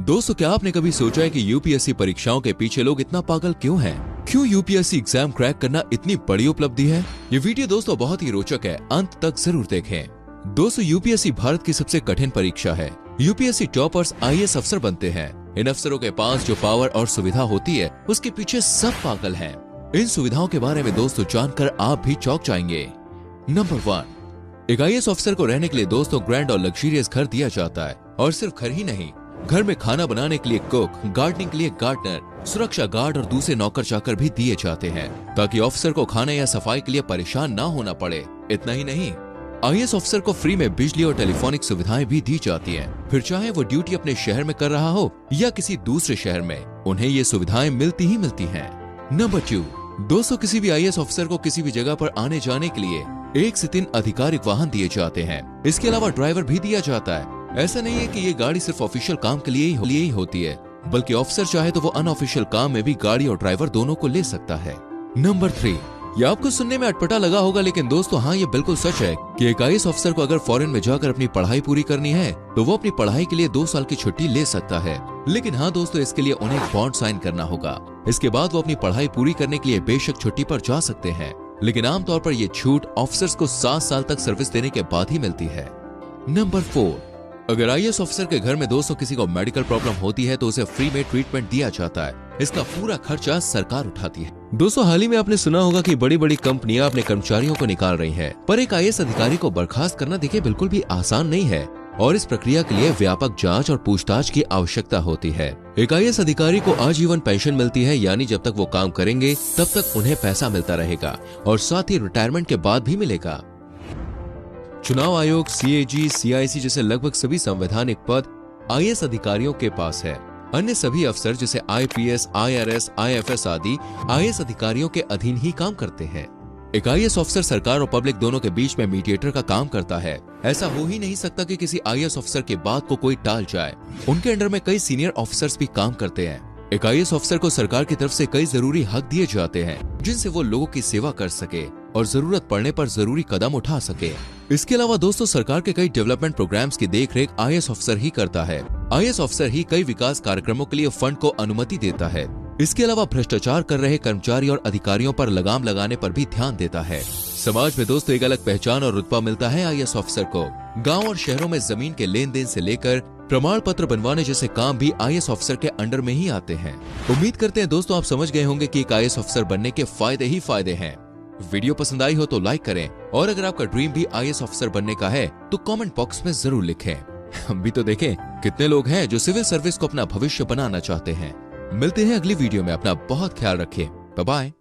दोस्तों, क्या आपने कभी सोचा है कि यूपीएससी परीक्षाओं के पीछे लोग इतना पागल क्यों हैं? क्यों यूपीएससी एग्जाम क्रैक करना इतनी बड़ी उपलब्धि है? ये वीडियो दोस्तों बहुत ही रोचक है, अंत तक जरूर देखें। दोस्तों, यूपीएससी भारत की सबसे कठिन परीक्षा है। यूपीएससी टॉपर्स आईएएस अफसर बनते हैं। इन अफसरों के पास जो पावर और सुविधा होती है उसके पीछे सब पागल हैं। इन सुविधाओं के बारे में दोस्तों जानकर आप भी चौंक जाएंगे। नंबर 1, एक आईएएस अफसर को रहने के लिए दोस्तों ग्रैंड और लग्जरियस घर दिया जाता है। और सिर्फ घर ही नहीं, घर में खाना बनाने के लिए कुक, गार्डनिंग के लिए गार्डनर, सुरक्षा गार्ड और दूसरे नौकर चाकर भी दिए जाते हैं ताकि ऑफिसर को खाने या सफाई के लिए परेशान ना होना पड़े। इतना ही नहीं, आईएएस ऑफिसर को फ्री में बिजली और टेलीफोनिक सुविधाएं भी दी जाती हैं। फिर चाहे वो ड्यूटी अपने शहर में कर रहा हो या किसी दूसरे शहर में, उन्हें ये सुविधाएं मिलती ही मिलती हैं। नंबर 2, दोस्तों किसी भी आईएएस ऑफिसर को किसी भी जगह पर आने जाने के लिए 1 से 3 आधिकारिक वाहन दिए जाते हैं। इसके अलावा ड्राइवर भी दिया जाता है। ऐसा नहीं है कि ये गाड़ी सिर्फ ऑफिशियल काम के लिए ही होती है, बल्कि ऑफिसर चाहे तो वो अनऑफिशियल काम में भी गाड़ी और ड्राइवर दोनों को ले सकता है। नंबर 3, ये आपको सुनने में अटपटा लगा होगा, लेकिन दोस्तों हाँ, ये बिल्कुल सच है कि एक आईएएस ऑफिसर को अगर फॉरेन में जाकर अपनी पढ़ाई पूरी करनी है तो वो अपनी पढ़ाई के लिए 2 साल की छुट्टी ले सकता है। लेकिन हाँ दोस्तों, इसके लिए उन्हें एक बॉन्ड साइन करना होगा। इसके बाद वो अपनी पढ़ाई पूरी करने के लिए बेशक छुट्टी पर जा सकते हैं, लेकिन आमतौर पर ये छूट ऑफिसर्स को 7 साल तक सर्विस देने के बाद ही मिलती है। नंबर 4, अगर आईएएस ऑफिसर के घर में दोस्तों किसी को मेडिकल प्रॉब्लम होती है तो उसे फ्री में ट्रीटमेंट दिया जाता है। इसका पूरा खर्चा सरकार उठाती है। दोस्तों, हाल ही में आपने सुना होगा कि बड़ी बड़ी कंपनियां अपने कर्मचारियों को निकाल रही हैं, पर एक आईएएस अधिकारी को बर्खास्त करना देखिए बिल्कुल भी आसान नहीं है और इस प्रक्रिया के लिए व्यापक जांच और पूछताछ की आवश्यकता होती है। एक आईएएस अधिकारी को आजीवन पेंशन मिलती है, यानी जब तक वो काम करेंगे तब तक उन्हें पैसा मिलता रहेगा और साथ ही रिटायरमेंट के बाद भी मिलेगा। चुनाव आयोग, सीएजी, सीआईसी जैसे लगभग सभी संवैधानिक पद आईएएस अधिकारियों के पास है। अन्य सभी अफसर जैसे आईपीएस, आईआरएस, आईएफएस आदि आईएएस अधिकारियों के अधीन ही काम करते हैं। एक आईएएस ऑफिसर सरकार और पब्लिक दोनों के बीच में मीडिएटर का काम करता है। ऐसा हो ही नहीं सकता कि किसी आईएएस ऑफिसर की बात को कोई टाल जाए। उनके अंडर में कई सीनियर ऑफिसर्स भी काम करते हैं। एक आईएएस ऑफिसर को सरकार की तरफ से कई जरूरी हक दिए जाते हैं जिनसे वो लोगों की सेवा कर सके और जरूरत पड़ने पर जरूरी कदम उठा सके। इसके अलावा दोस्तों सरकार के कई डेवलपमेंट प्रोग्राम्स की देखरेख आईएएस ऑफिसर ही करता है। आईएएस ऑफिसर ही कई विकास कार्यक्रमों के लिए फंड को अनुमति देता है। इसके अलावा भ्रष्टाचार कर रहे कर्मचारी और अधिकारियों पर लगाम लगाने पर भी ध्यान देता है। समाज में दोस्तों एक अलग पहचान और रुतबा मिलता है आईएएस ऑफिसर को। गाँव और शहरों में जमीन के लेन देन से लेकर प्रमाण पत्र बनवाने जैसे काम भी आईएएस ऑफिसर के अंडर में ही आते हैं। उम्मीद करते हैं दोस्तों आप समझ गए होंगे कि एक आईएएस ऑफिसर बनने के फायदे ही फायदे हैं। वीडियो पसंद आई हो तो लाइक करें और अगर आपका ड्रीम भी आईएएस ऑफिसर बनने का है तो कमेंट बॉक्स में जरूर लिखें। हम भी तो देखें कितने लोग हैं जो सिविल सर्विस को अपना भविष्य बनाना चाहते हैं। मिलते हैं अगली वीडियो में। अपना बहुत ख्याल रखें। Bye bye.